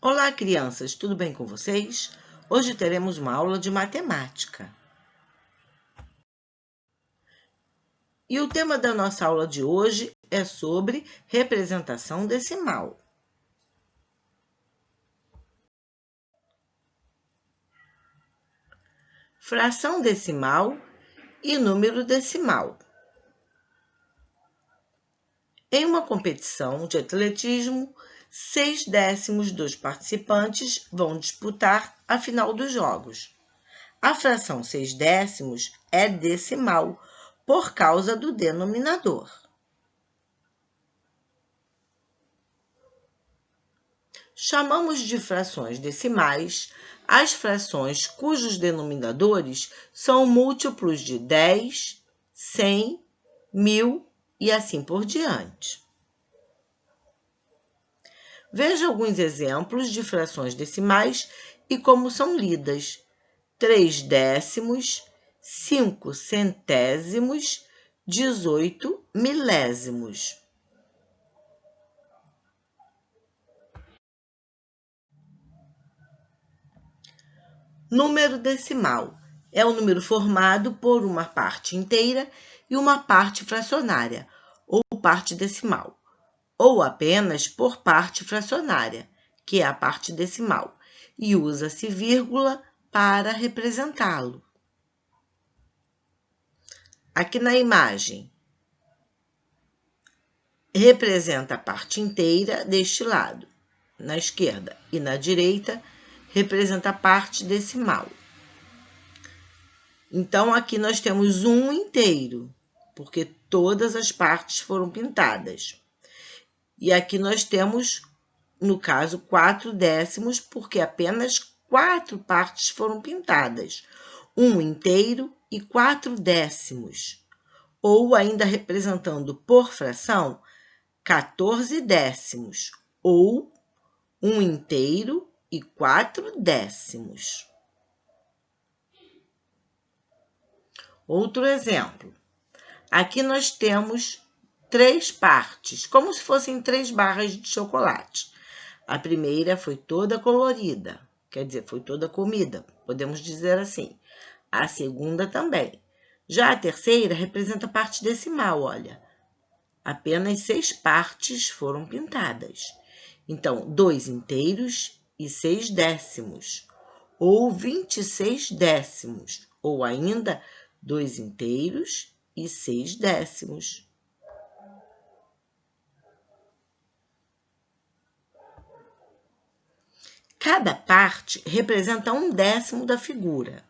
Olá, crianças, tudo bem com vocês? Hoje teremos uma aula de matemática. E o tema da nossa aula de hoje é sobre representação decimal. Fração decimal e número decimal. Em uma competição de atletismo, 6/10 dos participantes vão disputar a final dos jogos. A fração 6/10 é decimal, por causa do denominador. Chamamos de frações decimais as frações cujos denominadores são múltiplos de 10, 100, 1000 e assim por diante. Veja alguns exemplos de frações decimais e como são lidas: 3/10, 5 centésimos, 18 milésimos. Número decimal é o número formado por uma parte inteira e uma parte fracionária, ou parte decimal, ou apenas por parte fracionária, que é a parte decimal, e usa-se vírgula para representá-lo. Aqui na imagem, representa a parte inteira deste lado, na esquerda, e na direita, representa a parte decimal. Então, aqui nós temos um inteiro, porque todas as partes foram pintadas. E aqui nós temos, no caso, 4/10, porque apenas 4 partes foram pintadas. Um inteiro e 4/10. Ou ainda representando por fração, 14/10. Ou um inteiro e 4/10. Outro exemplo. Aqui nós temos 3 partes, como se fossem 3 barras de chocolate. A primeira foi toda colorida, quer dizer, foi toda comida, podemos dizer assim. A segunda também. Já a terceira representa a parte decimal, olha. Apenas 6 partes foram pintadas. Então, 2 inteiros e 6/10, ou 26/10, ou ainda 2 inteiros e 6/10. Cada parte representa 1/10 da figura.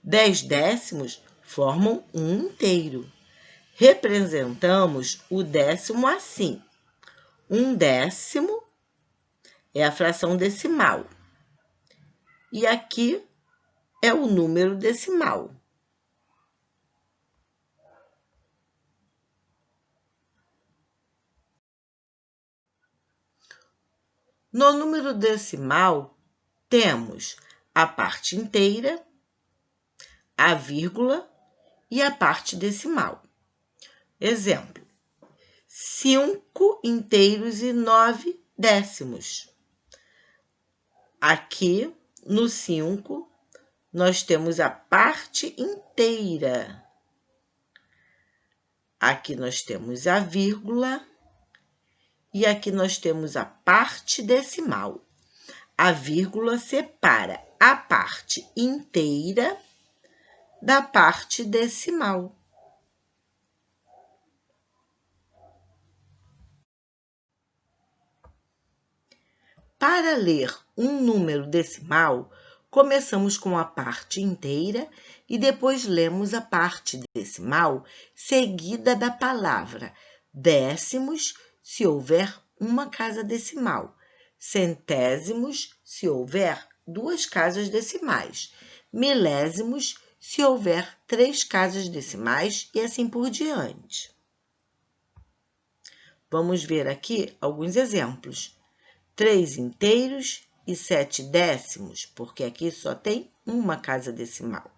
10/10 formam um inteiro. Representamos o décimo assim. 1/10 é a fração decimal. E aqui é o número decimal. No número decimal, temos a parte inteira, a vírgula e a parte decimal. Exemplo: 5 inteiros e 9/10. Aqui, no 5, nós temos a parte inteira. Aqui nós temos a vírgula e aqui nós temos a parte decimal. A vírgula separa a parte inteira da parte decimal. Para ler um número decimal, começamos com a parte inteira e depois lemos a parte decimal seguida da palavra décimos, se houver uma casa decimal, centésimos, se houver 2 casas decimais, milésimos, se houver 3 casas decimais e assim por diante. Vamos ver aqui alguns exemplos. 3 inteiros e 7/10, porque aqui só tem uma casa decimal.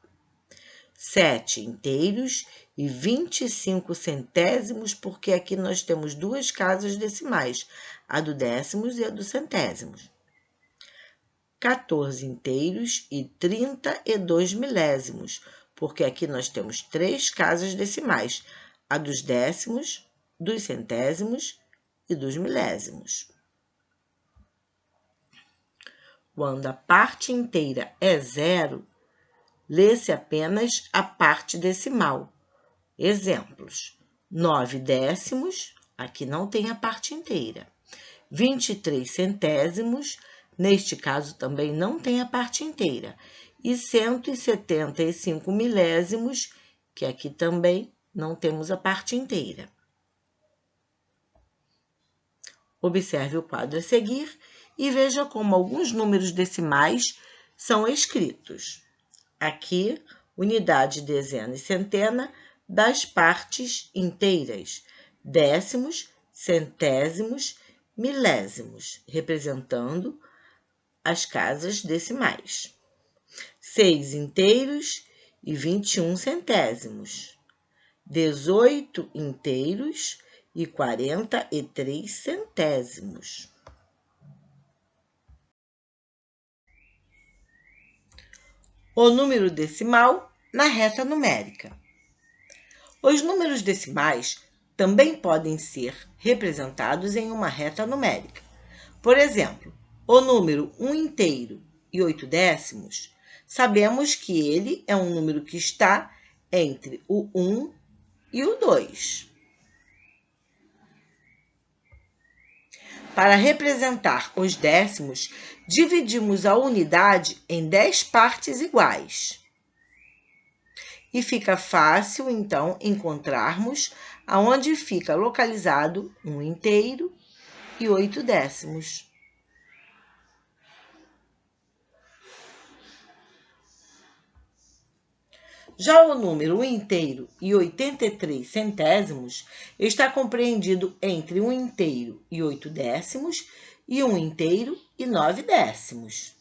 7 inteiros e 25 centésimos, porque aqui nós temos 2 casas decimais, a do décimos e a do centésimos. 14 inteiros e 32 milésimos, porque aqui nós temos 3 casas decimais, a dos décimos, dos centésimos e dos milésimos. Quando a parte inteira é 0, lê-se apenas a parte decimal. Exemplos: 9 décimos, aqui não tem a parte inteira. 23 centésimos, neste caso também não tem a parte inteira. E 175 milésimos, que aqui também não temos a parte inteira. Observe o quadro a seguir e veja como alguns números decimais são escritos. Aqui, unidade, dezena e centena das partes inteiras, décimos, centésimos, milésimos, representando as casas decimais. 6 inteiros e 21 centésimos. 18 inteiros e 43 centésimos. O número decimal na reta numérica. Os números decimais também podem ser representados em uma reta numérica. Por exemplo, o número 1 inteiro e 8 décimos, sabemos que ele é um número que está entre o 1 e o 2. Para representar os décimos, dividimos a unidade em 10 partes iguais. E fica fácil, então, encontrarmos aonde fica localizado 1 inteiro e 8 décimos. Já o número 1 inteiro e 83 centésimos está compreendido entre 1 inteiro e 8 décimos e 1 inteiro e 9 décimos.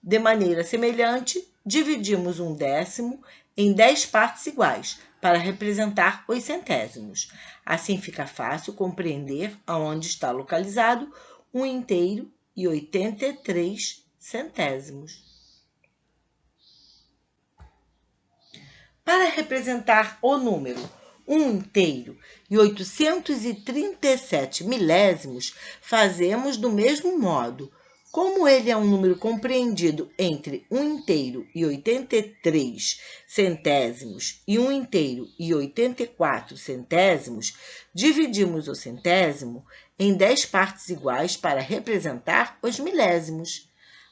De maneira semelhante, dividimos 1 décimo em 10 partes iguais para representar os centésimos. Assim fica fácil compreender aonde está localizado 1 inteiro e 83 centésimos. Para representar o número 1 inteiro e 837 milésimos, fazemos do mesmo modo. Como ele é um número compreendido entre 1 inteiro e 83 centésimos e 1 inteiro e 84 centésimos, dividimos o centésimo em 10 partes iguais para representar os milésimos.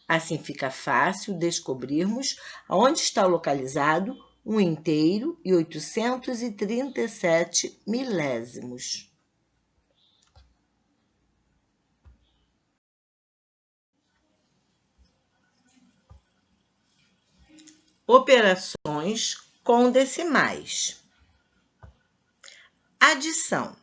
Assim fica fácil descobrirmos onde está localizado 1 inteiro e 837 milésimos. Operações com decimais. Adição.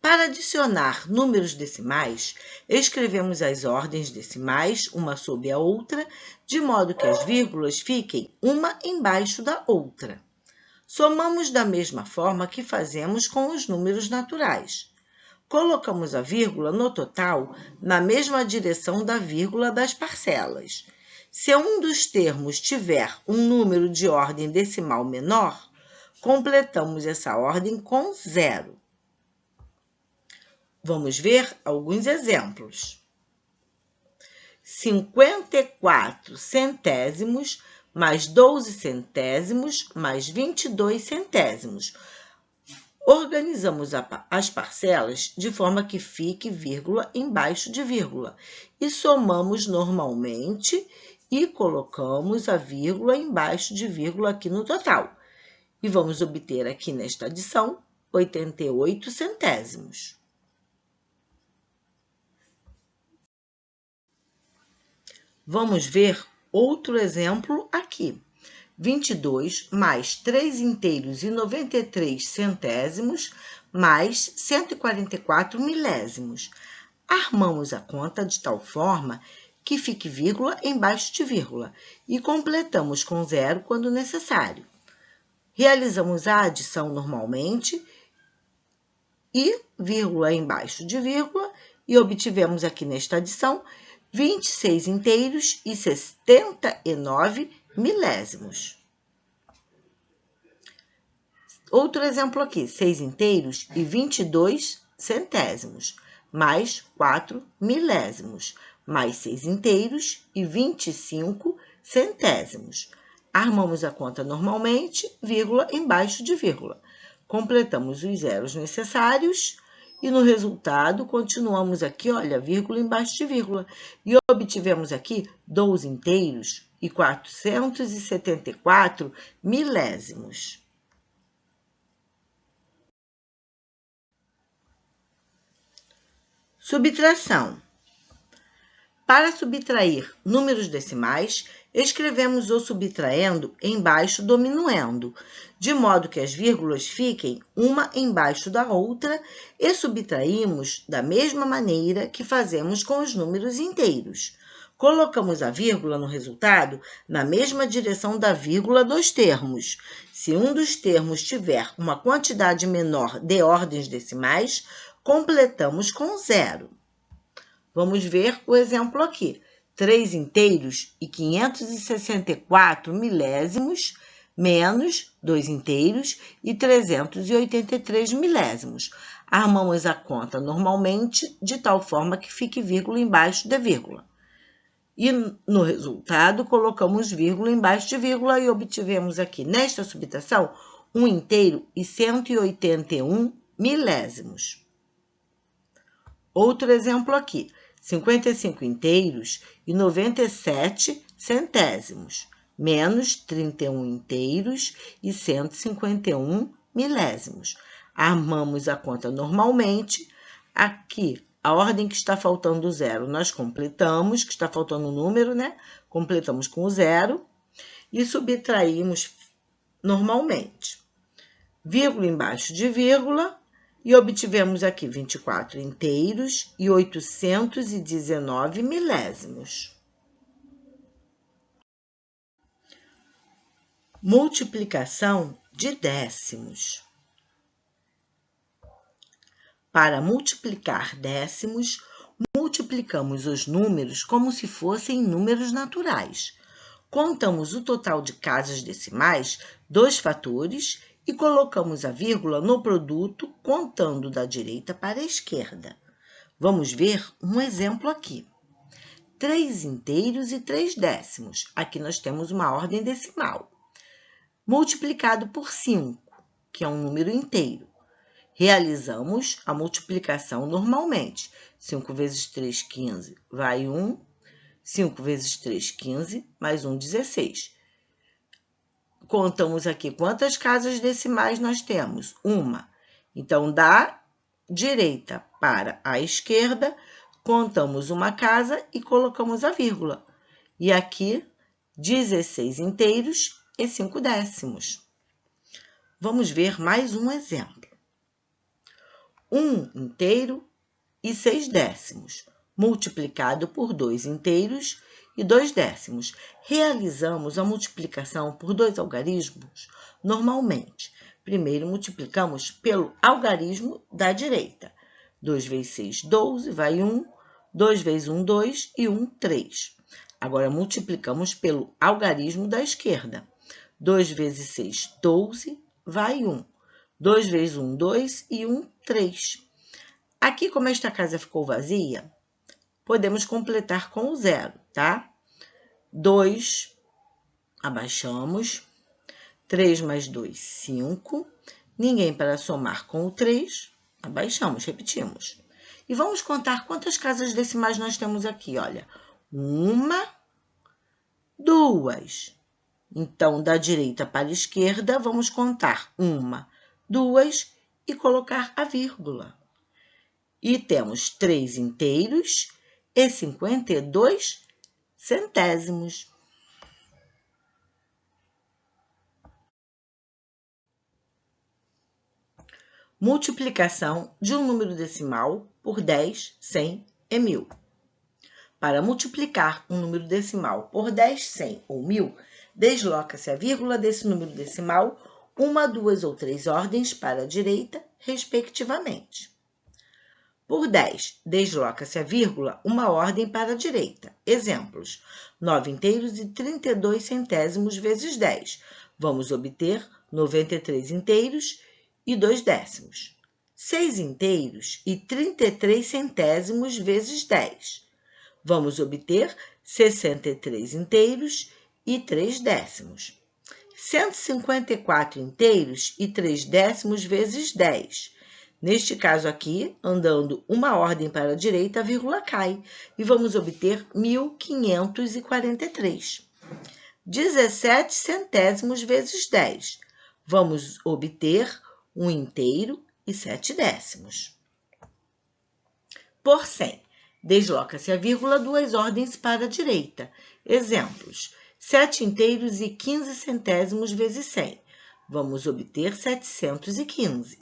Para adicionar números decimais, escrevemos as ordens decimais uma sob a outra, de modo que as vírgulas fiquem uma embaixo da outra. Somamos da mesma forma que fazemos com os números naturais. Colocamos a vírgula no total na mesma direção da vírgula das parcelas. Se um dos termos tiver um número de ordem decimal menor, completamos essa ordem com 0. Vamos ver alguns exemplos. 54 centésimos mais 12 centésimos mais 22 centésimos. Organizamos as parcelas de forma que fique vírgula embaixo de vírgula e somamos normalmente e colocamos a vírgula embaixo de vírgula aqui no total. E vamos obter aqui nesta adição 88 centésimos. Vamos ver outro exemplo aqui. 22 mais 3 inteiros e 93 centésimos mais 144 milésimos. Armamos a conta de tal forma que fique vírgula embaixo de vírgula e completamos com 0 quando necessário. Realizamos a adição normalmente e vírgula embaixo de vírgula e obtivemos aqui nesta adição 26 inteiros e 79 milésimos. Outro exemplo aqui, 6 inteiros e 22 centésimos, mais 4 milésimos, mais 6 inteiros e 25 centésimos. Armamos a conta normalmente, vírgula embaixo de vírgula. Completamos os zeros necessários e no resultado continuamos aqui, olha, vírgula embaixo de vírgula. E obtivemos aqui 12 inteiros e 474 milésimos. Subtração. Para subtrair números decimais, escrevemos o subtraindo embaixo do minuendo, de modo que as vírgulas fiquem uma embaixo da outra e subtraímos da mesma maneira que fazemos com os números inteiros. Colocamos a vírgula no resultado na mesma direção da vírgula dos termos. Se um dos termos tiver uma quantidade menor de ordens decimais, completamos com zero. Vamos ver o exemplo aqui. 3 inteiros e 564 milésimos, menos 2 inteiros e 383 milésimos. Armamos a conta normalmente, de tal forma que fique vírgula embaixo da vírgula. E no resultado, colocamos vírgula embaixo de vírgula e obtivemos aqui, nesta subtração, 1 inteiro e 181 milésimos. Outro exemplo aqui. 55 inteiros e 97 centésimos, menos 31 inteiros e 151 milésimos. Armamos a conta normalmente. Aqui, a ordem que está faltando o zero, nós completamos, que está faltando o número, né? Completamos com o zero e subtraímos normalmente. Vírgula embaixo de vírgula. E obtivemos aqui 24 inteiros e 819 milésimos. Multiplicação de décimos. Para multiplicar décimos, multiplicamos os números como se fossem números naturais. Contamos o total de casas decimais dos fatores e colocamos a vírgula no produto, contando da direita para a esquerda. Vamos ver um exemplo aqui. 3 inteiros e 3 décimos. Aqui nós temos uma ordem decimal. Multiplicado por 5, que é um número inteiro. Realizamos a multiplicação normalmente. 5 vezes 3, 15, vai 1. 5 vezes 3, 15, mais 1, 16. Contamos aqui quantas casas decimais nós temos? Uma. Então, da direita para a esquerda, contamos uma casa e colocamos a vírgula. E aqui, 16 inteiros e 5 décimos. Vamos ver mais um exemplo. 1 inteiro e 6 décimos, multiplicado por 2 inteiros e 2 décimos. Realizamos a multiplicação por 2 algarismos normalmente. Primeiro, multiplicamos pelo algarismo da direita. 2 vezes 6, 12, vai 1. 2 vezes 1, 2 e 1, 3. Agora, multiplicamos pelo algarismo da esquerda. 2 vezes 6, 12, vai 1. 2 vezes 1, 2 e 1, 3. Aqui, como esta casa ficou vazia, podemos completar com o zero, tá? 2, abaixamos. 3 mais 2, 5. Ninguém para somar com o 3, abaixamos, repetimos. E vamos contar quantas casas decimais nós temos aqui, olha. 1, 2. Então, da direita para a esquerda, vamos contar 1, 2 e colocar a vírgula. E temos 3 inteiros e 52 centésimos. Multiplicação de um número decimal por 10, 100 e 1000. Para multiplicar um número decimal por 10, 100 ou 1000, desloca-se a vírgula desse número decimal 1, 2 ou 3 ordens para a direita, respectivamente. Por 10, desloca-se a vírgula uma ordem para a direita. Exemplos: 9 inteiros e 32 centésimos vezes 10. Vamos obter 93 inteiros e 2 décimos. 6 inteiros e 33 centésimos vezes 10. Vamos obter 63 inteiros e 3 décimos. 154 inteiros e 3 décimos vezes 10. Neste caso aqui, andando uma ordem para a direita, a vírgula cai e vamos obter 1.543. 17 centésimos vezes 10. Vamos obter 1 inteiro e 7 décimos. Por 100, desloca-se a vírgula 2 ordens para a direita. Exemplos: 7 inteiros e 15 centésimos vezes 100. Vamos obter 715.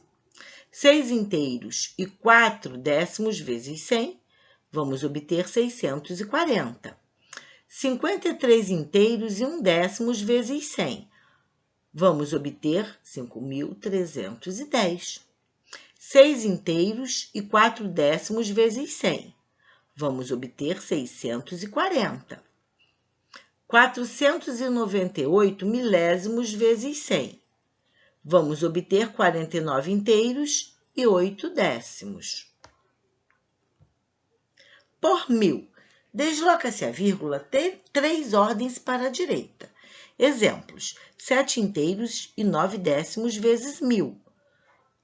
6 inteiros e 4 décimos vezes 100. Vamos obter 640. 53 inteiros e 1 décimos vezes 100. Vamos obter 5.310. 6 inteiros e 4 décimos vezes 100. Vamos obter 640. 498 milésimos vezes 100. Vamos obter 49 inteiros e 8 décimos. Por 1000, desloca-se a vírgula 3 ordens para a direita. Exemplos: 7 inteiros e 9 décimos vezes 1000.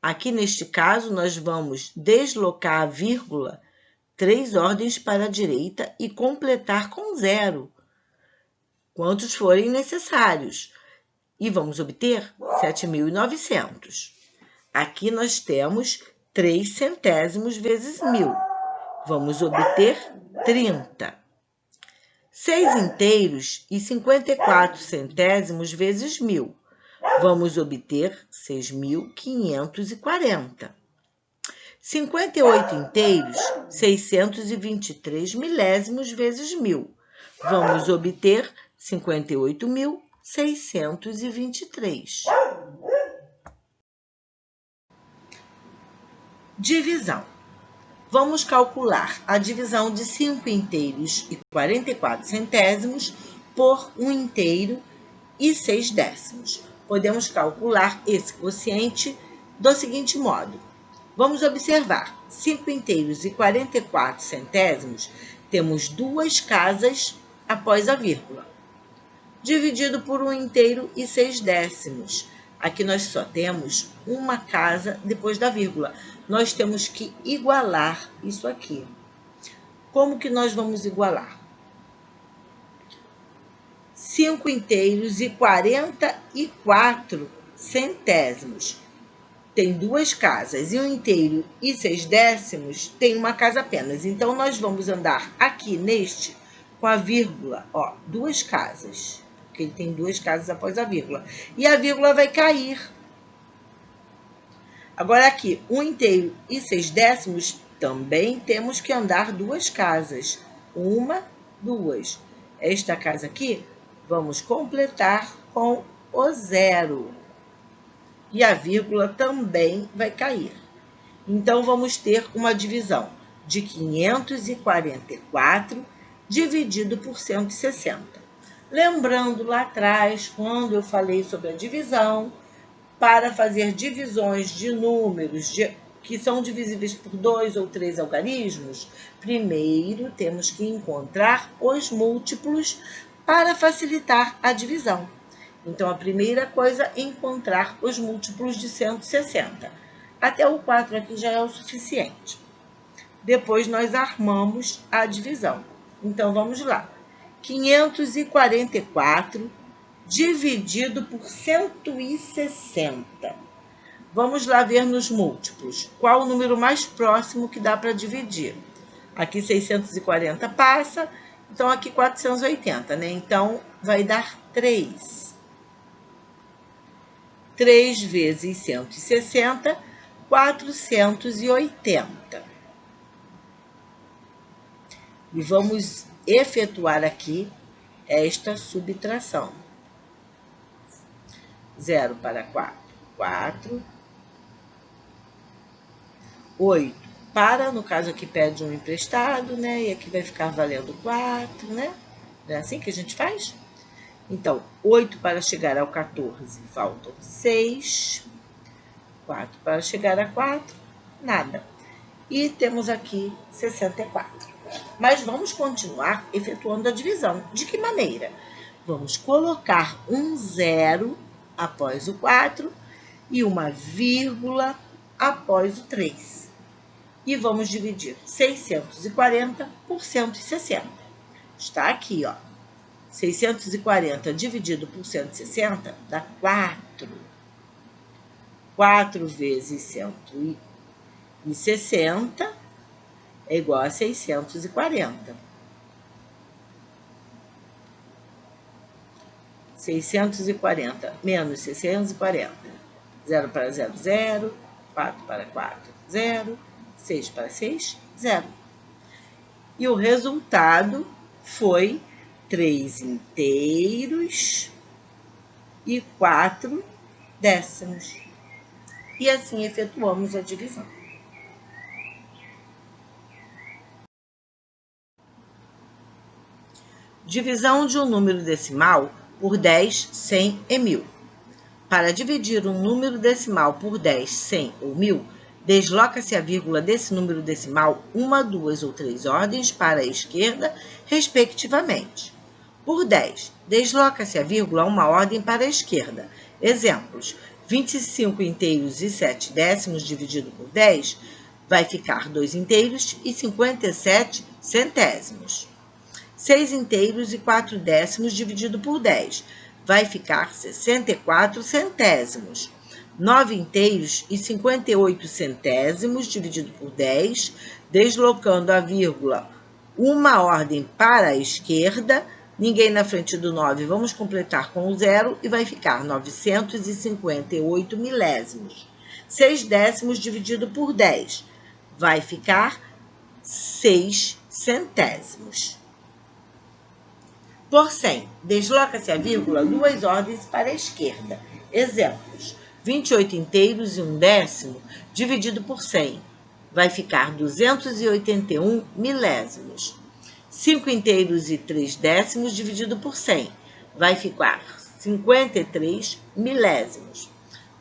Aqui, neste caso, nós vamos deslocar a vírgula 3 ordens para a direita e completar com 0, quantos forem necessários. E vamos obter 7.900. Aqui nós temos 3 centésimos vezes 1000. Vamos obter 30. 6 inteiros e 54 centésimos vezes 1000. Vamos obter 6.540. 58 inteiros, 623 milésimos vezes 1000. Vamos obter 58.623. Divisão. Vamos calcular a divisão de 5 inteiros e 44 centésimos por 1 inteiro e 6 décimos. Podemos calcular esse quociente do seguinte modo. Vamos observar, 5 inteiros e 44 centésimos, temos 2 casas após a vírgula, dividido por 1 inteiro e 6 décimos. Aqui nós só temos uma casa depois da vírgula. Nós temos que igualar isso aqui. Como que nós vamos igualar? 5 inteiros e 44 centésimos. Tem 2 casas, e 1 inteiro e 6 décimos tem uma casa apenas. Então, nós vamos andar aqui neste com a vírgula, ó, 2 casas, porque ele tem 2 casas após a vírgula. E a vírgula vai cair. Agora, aqui, 1 inteiro e 6 décimos, também temos que andar 2 casas. 1, 2. Esta casa aqui, vamos completar com o 0. E a vírgula também vai cair. Então, vamos ter uma divisão de 544 dividido por 160. Lembrando lá atrás, quando eu falei sobre a divisão, para fazer divisões de números que são divisíveis por 2 ou 3 algarismos, primeiro temos que encontrar os múltiplos para facilitar a divisão. Então, a primeira coisa é encontrar os múltiplos de 160. Até o 4 aqui já é o suficiente. Depois, nós armamos a divisão. Então, vamos lá. 544 dividido por 160. Vamos lá ver nos múltiplos. Qual o número mais próximo que dá para dividir? Aqui 640 passa, então aqui 480, né? Então, vai dar 3. 3 vezes 160, 480. E vamos efetuar aqui esta subtração. 0 para 4, 4. 8 para, no caso aqui pede um emprestado, né? E aqui vai ficar valendo 4, né? Não é assim que a gente faz? Então, 8 para chegar ao 14, faltam 6. 4 para chegar a 4, nada. E temos aqui 64. Mas vamos continuar efetuando a divisão. De que maneira? Vamos colocar um 0 após o 4 e uma vírgula após o 3. E vamos dividir 640 por 160. Está aqui, ó. 640 dividido por 160 dá 4. 4 vezes 160 é igual a 640. 640 menos 640. 0 para 0, 0. 4 para 4, 0. 6 para 6, 0. E o resultado foi 3 inteiros e 4 décimos. E assim efetuamos a divisão. Divisão de um número decimal por 10, 100 e 1000. Para dividir um número decimal por 10, 100 ou 1000, desloca-se a vírgula desse número decimal 1, 2 ou 3 ordens para a esquerda, respectivamente. Por 10, desloca-se a vírgula uma ordem para a esquerda. Exemplos: 25 inteiros e 7 décimos dividido por 10 vai ficar 2 inteiros e 57 centésimos. 6 inteiros e 4 décimos dividido por 10 vai ficar 64 centésimos. 9 inteiros e 58 centésimos dividido por 10, deslocando a vírgula uma ordem para a esquerda, ninguém na frente do 9, vamos completar com o 0 e vai ficar 958 milésimos. 6 décimos dividido por 10 vai ficar 6 centésimos. Por 100, desloca-se a vírgula 2 ordens para a esquerda. Exemplos: 28 inteiros e 1 décimo dividido por 100 vai ficar 281 milésimos. 5 inteiros e 3 décimos dividido por 100 vai ficar 53 milésimos.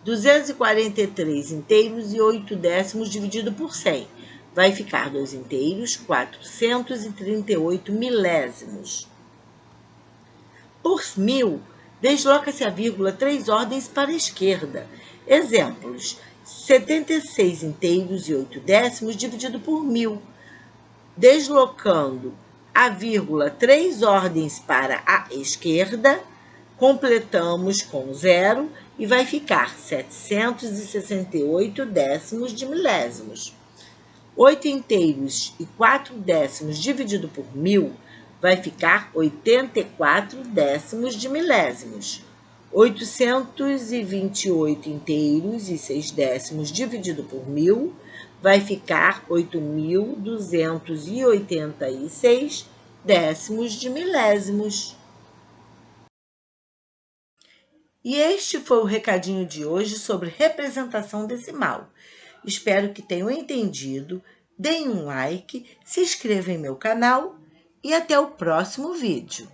243 inteiros e 8 décimos dividido por 100 vai ficar 2 inteiros, 438 milésimos. Por 1000, desloca-se a vírgula 3 ordens para a esquerda. Exemplos: 76 inteiros e 8 décimos dividido por 1000. Deslocando a vírgula 3 ordens para a esquerda, completamos com 0 e vai ficar 768 décimos de milésimos. 8 inteiros e 4 décimos dividido por 1000 vai ficar 84 décimos de milésimos. 828 inteiros e 6 décimos dividido por 1000 vai ficar 8.286 décimos de milésimos. E este foi o recadinho de hoje sobre representação decimal. Espero que tenham entendido. Deem um like, se inscrevam em meu canal e até o próximo vídeo.